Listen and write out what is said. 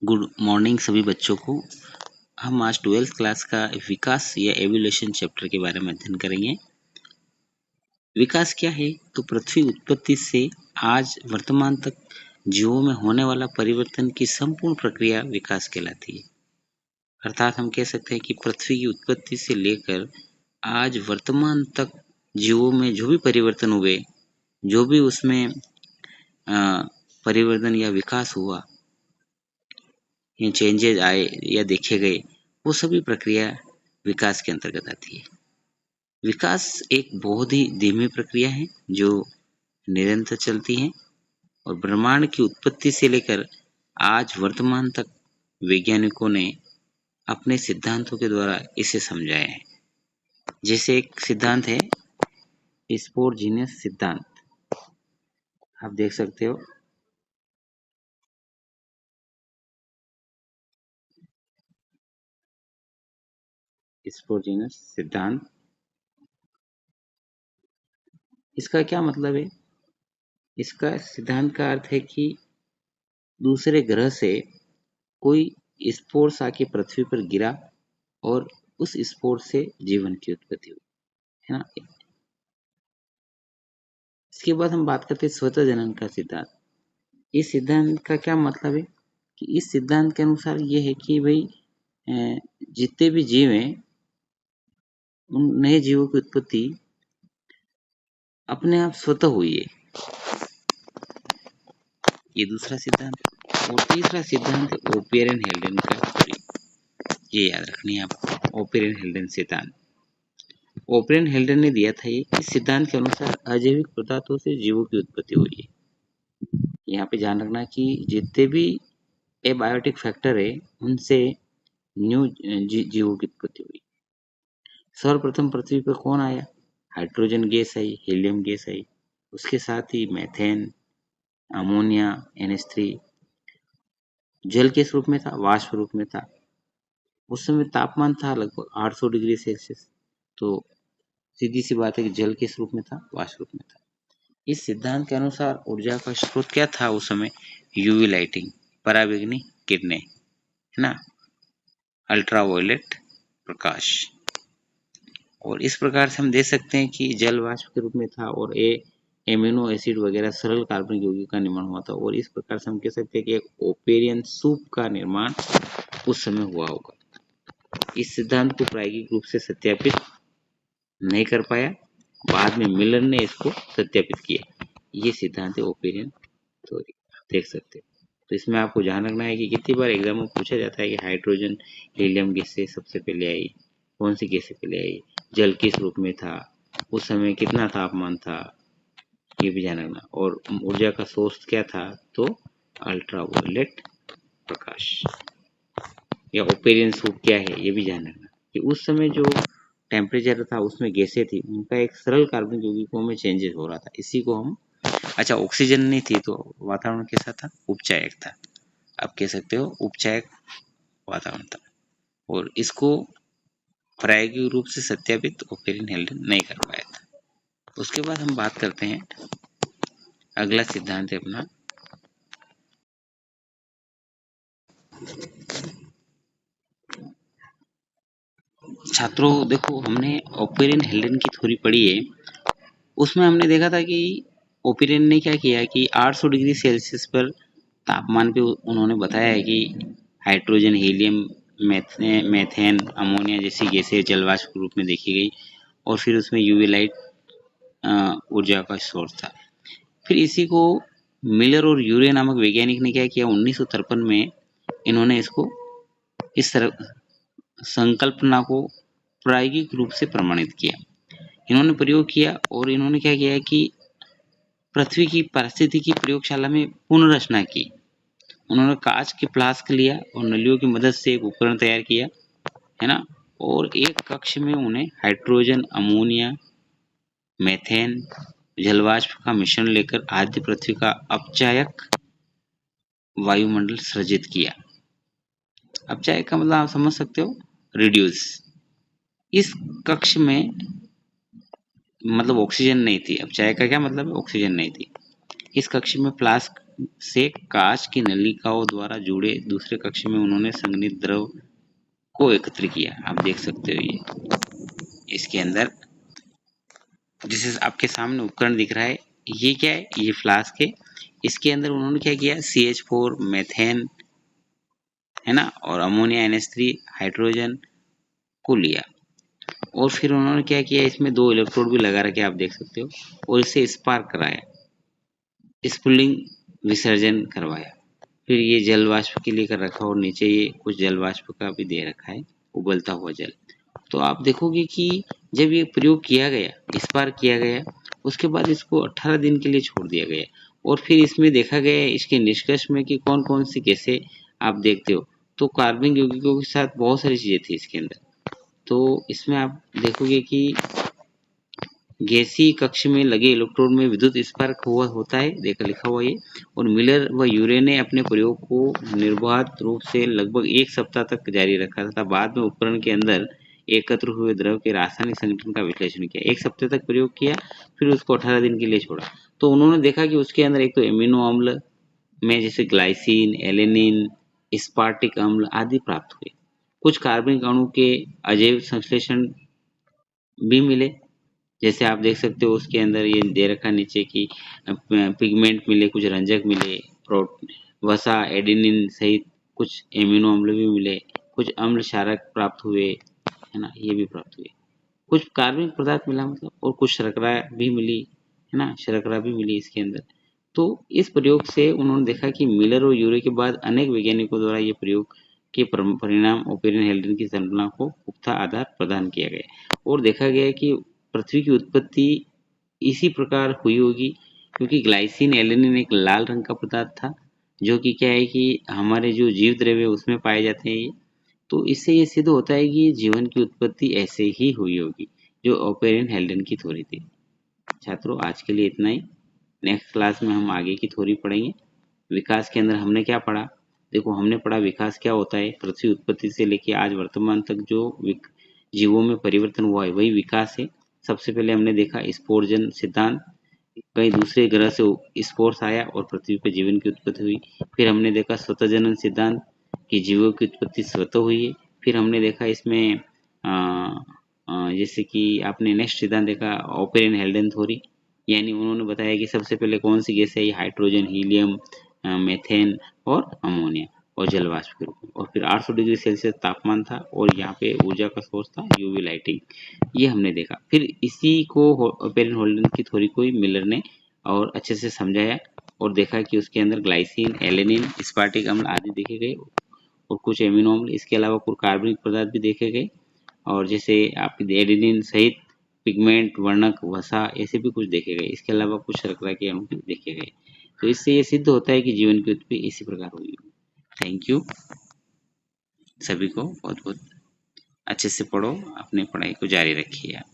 Good morning सभी बच्चों को। हम आज 12th क्लास का विकास या एवोल्यूशन चैप्टर के बारे में अध्ययन करेंगे। विकास क्या है? तो पृथ्वी उत्पत्ति से आज वर्तमान तक जीवों में होने वाला परिवर्तन की संपूर्ण प्रक्रिया विकास कहलाती है। अर्थात हम कह सकते हैं कि पृथ्वी की उत्पत्ति से लेकर आज वर्तमान तक जीवों में जो भी परिवर्तन हुए, जो भी उसमें परिवर्तन या विकास हुआ, ये चेंजेज आए या देखे गए, वो सभी प्रक्रिया विकास के अंतर्गत आती है। विकास एक बहुत ही धीमी प्रक्रिया है जो निरंतर चलती है और ब्रह्मांड की उत्पत्ति से लेकर आज वर्तमान तक वैज्ञानिकों ने अपने सिद्धांतों के द्वारा इसे समझाया है। जैसे एक सिद्धांत है स्पोरजीनियस सिद्धांत, आप देख सकते हो। स्पोरजीनियस सिद्धांत, इसका क्या मतलब है? इसका सिद्धांत का अर्थ है कि दूसरे ग्रह से कोई स्पोर्स आके पृथ्वी पर गिरा और उस स्पोर्स से जीवन की उत्पत्ति हुई, है ना। इसके बाद हम बात करते हैं स्वतः जनन का सिद्धांत। इस सिद्धांत का क्या मतलब है कि इस सिद्धांत के अनुसार ये है कि भाई जितने भी जीव हैं उन नए जीवों की उत्पत्ति अपने आप स्वतः हुई है। ये दूसरा सिद्धांत। और तीसरा सिद्धांत ओपियर एंड हेल्डेन का, ये याद रखनी है आपको, ओपियर एंड हेल्डेन सिद्धांत। ओपियर एंड हेल्डेन ने दिया था ये, इस सिद्धांत के अनुसार अजैविक पदार्थों से जीवों की उत्पत्ति हुई है। यहाँ पे ध्यान रखना कि जितने भी एबायोटिक फैक्टर है उनसे न्यू जीवों की उत्पत्ति हुई। सर्वप्रथम पृथ्वी पर कौन आया? हाइड्रोजन गैस आई, हीलियम गैस आई, उसके साथ ही मीथेन, अमोनिया, NH3 जल के रूप में था, वाष्प रूप में था। उस समय तापमान था लगभग 800 डिग्री सेल्सियस। तो सीधी सी बात है कि जल किस रूप में था? वाष्प रूप में था। इस सिद्धांत के अनुसार ऊर्जा का स्रोत क्या था उस समय? यूवी लाइटिंग, पराबैंगनी किरणें, है ना, अल्ट्रावायलेट प्रकाश। और इस प्रकार से हम देख सकते हैं कि जल वाष्प के रूप में था और एमिनो एसिड वगैरह सरल कार्बनिक यौगिक का निर्माण हुआ था। और इस प्रकार से हम कह सकते हैं कि एक ओपेरियन सूप का निर्माण उस समय हुआ होगा। इस सिद्धांत को प्रायोगिक रूप से सत्यापित नहीं कर पाया, बाद में मिलर ने इसको सत्यापित किया। ये सिद्धांत है ओपेरियन थ्योरी, देख सकते हो। तो इसमें आपको ध्यान रखना है कि कितनी बार एग्जाम में पूछा जाता है कि हाइड्रोजन हीलियम गैसें सबसे पहले आई, कौन सी गैसें पहले आई, जल किस रूप में था, उस समय कितना तापमान था, ये भी ध्यान रखना। और ऊर्जा का सोर्स क्या था? तो अल्ट्रावायलेट प्रकाश। या ओपेरियन सूप क्या है, ये भी ध्यान रखना कि उस समय जो टेम्परेचर था उसमें गैसें थी, उनका एक सरल कार्बनिक यौगिकों में चेंजेस हो रहा था। इसी को हम, अच्छा ऑक्सीजन नहीं थी तो वातावरण कैसा था? उपचायक था। आप कह सकते हो उपचायक वातावरण था। और इसको प्रायोगिक रूप से सत्यापित ओपेरियन हेल्डेन नहीं कर पाया था। उसके बाद हम बात करते हैं, अगला सिद्धांत है अपना छात्रों देखो, हमने ओपेरियन हेल्डेन की थ्योरी पढ़ी है। उसमें हमने देखा था कि ओपेरियन ने क्या किया कि 800 डिग्री सेल्सियस पर तापमान पे उन्होंने बताया है कि हाइड्रोजन, हीलियम, मेथेन, अमोनिया जैसी गैसें जलवाष्प के रूप में देखी गई। और फिर उसमें यूवी लाइट ऊर्जा का सोर्स था। फिर इसी को मिलर और यूरे नामक वैज्ञानिक ने क्या किया, 1953 में इन्होंने इसको इस तरह संकल्पना को प्रायोगिक रूप से प्रमाणित किया। इन्होंने प्रयोग किया और इन्होंने क्या किया कि पृथ्वी की पारिस्थितिकी प्रयोगशाला में पुनर्रचना की। उन्होंने कांच के फ्लास्क लिया और नलियों की मदद से एक उपकरण तैयार किया, है ना। और एक कक्ष में उन्हें हाइड्रोजन, अमोनिया, मेथेन, जलवाष्प का मिश्रण लेकर आद्य पृथ्वी का अपचायक वायुमंडल सृजित किया। अपचायक का मतलब आप समझ सकते हो, रिड्यूस। इस कक्ष में मतलब ऑक्सीजन नहीं थी। अपचायक का क्या मतलब है? ऑक्सीजन नहीं थी। इस कक्ष में फ्लास्क से कांच की नलिकाओं द्वारा जुड़े दूसरे कक्ष में उन्होंने संघनित द्रव को एकत्र किया। आप देख सकते हो ये इसके अंदर जिसे आपके सामने उपकरण दिख रहा है, ये क्या है, ये फ्लास्क है। इसके अंदर उन्होंने क्या किया, CH4 मेथेन है ना, और अमोनिया NH3 हाइड्रोजन को लिया और फिर उन्होंने क्या किया, इसमें 2 इलेक्ट्रोड भी लगा रखे आप देख सकते हो और इसे स्पार्क कराया, स्पुलिंग विसर्जन करवाया। फिर ये जल वाष्प के लिए कर रखा और नीचे ये कुछ जल वाष्प का भी दे रखा है, उबलता हुआ जल। तो आप देखोगे कि जब ये प्रयोग किया गया, स्पार्क किया गया, उसके बाद इसको 18 दिन के लिए छोड़ दिया गया और फिर इसमें देखा गया इसके निष्कर्ष में कि कौन कौन सी गैसें आप देखते हो, तो कार्बनिक यौगिकों के साथ बहुत सारी चीजें थी इसके अंदर। तो इसमें आप देखोगे कि गैसीय कक्ष में लगे इलेक्ट्रोड में विद्युत स्पार्क हुआ होता है, देखा लिखा हुआ ये। और मिलर व यूरे ने अपने प्रयोग को निर्बाध रूप से लगभग 1 सप्ताह तक जारी रखा तथा बाद में उपकरण के अंदर एकत्र हुए द्रव के रासायनिक संगठन का विश्लेषण किया। 1 सप्ताह तक प्रयोग किया, फिर उसको 18 दिन के लिए छोड़ा। तो उन्होंने देखा कि उसके अंदर एक तो एमिनो अम्ल में जैसे ग्लाइसिन, एलेनिन, स्पार्टिक अम्ल आदि प्राप्त हुए। कुछ कार्बनिक अणु के अजैव संश्लेषण भी मिले, जैसे आप देख सकते हो उसके अंदर ये दे रखा नीचे की पिगमेंट मिले, कुछ रंजक मिले, वसा, एडेनिन सहित कुछ एमिनो अम्ल भी मिले, कुछ अम्ल क्षारक प्राप्त हुए, है ना, ये भी प्राप्त हुए। कुछ कार्बनिक पदार्थ मिला मतलब, और कुछ शर्करा भी मिली, है ना, शर्करा भी मिली इसके अंदर। तो इस प्रयोग से उन्होंने देखा कि मिलर और यूरे के बाद अनेक वैज्ञानिकों द्वारा ये प्रयोग के परिणाम ओपेरियन हेल्डेन की संरचना को पुख्ता आधार प्रदान किया गया और देखा गया कि पृथ्वी की उत्पत्ति इसी प्रकार हुई होगी, क्योंकि ग्लाइसिन एलेनिन एक लाल रंग का पदार्थ था जो कि क्या है कि हमारे जो जीव द्रव्य उसमें पाए जाते हैं ये। तो इससे ये सिद्ध होता है कि जीवन की उत्पत्ति ऐसे ही हुई होगी जो ओपेरियन हेल्डेन की थ्योरी थी। छात्रों, आज के लिए इतना ही। नेक्स्ट क्लास में हम आगे की थ्योरी पढ़ेंगे। विकास के अंदर हमने क्या पढ़ा, देखो हमने पढ़ा विकास क्या होता है। पृथ्वी उत्पत्ति से लेके आज वर्तमान तक जो जीवों में परिवर्तन हुआ है वही विकास है। सबसे पहले हमने देखा स्पोरजन सिद्धांत, कई दूसरे ग्रह से स्पोर्स आया और पृथ्वी पर जीवन की उत्पत्ति हुई। फिर हमने देखा स्वतः जनन सिद्धांत कि जीवों की उत्पत्ति स्वतः हुई है। फिर हमने देखा इसमें जैसे कि आपने नेक्स्ट सिद्धांत देखा ओपेरियन हेल्डेन थ्योरी, यानी उन्होंने बताया कि सबसे पहले कौन सी गैस है, ये हाइड्रोजन, हीलियम, मेथेन और अमोनिया और जल वाष्प के रूप में। और फिर 800 डिग्री सेल्सियस तापमान था और यहाँ पे ऊर्जा का सोर्स था यूवी लाइटिंग, ये हमने देखा। फिर इसी को ओपेरियन हेल्डेन की थ्योरी को मिलर ने और अच्छे से समझाया और देखा कि उसके अंदर ग्लाइसिन, एलेनिन, स्पार्टिक अम्ल आदि देखे गए और कुछ एमिनो अम्ल, इसके अलावा कुछ कार्बनिक पदार्थ भी देखे गए और जैसे आपके एडेनिन सहित पिगमेंट, वर्णक, वसा ऐसे भी कुछ देखे गए। इसके अलावा कुछ शर्करा के अणु भी देखे गए। तो इससे ये सिद्ध होता है कि जीवन की उत्पत्ति इसी प्रकार हुई। थैंक यू सभी को, बहुत बहुत अच्छे से पढ़ो, अपनी पढ़ाई को जारी रखिए आप।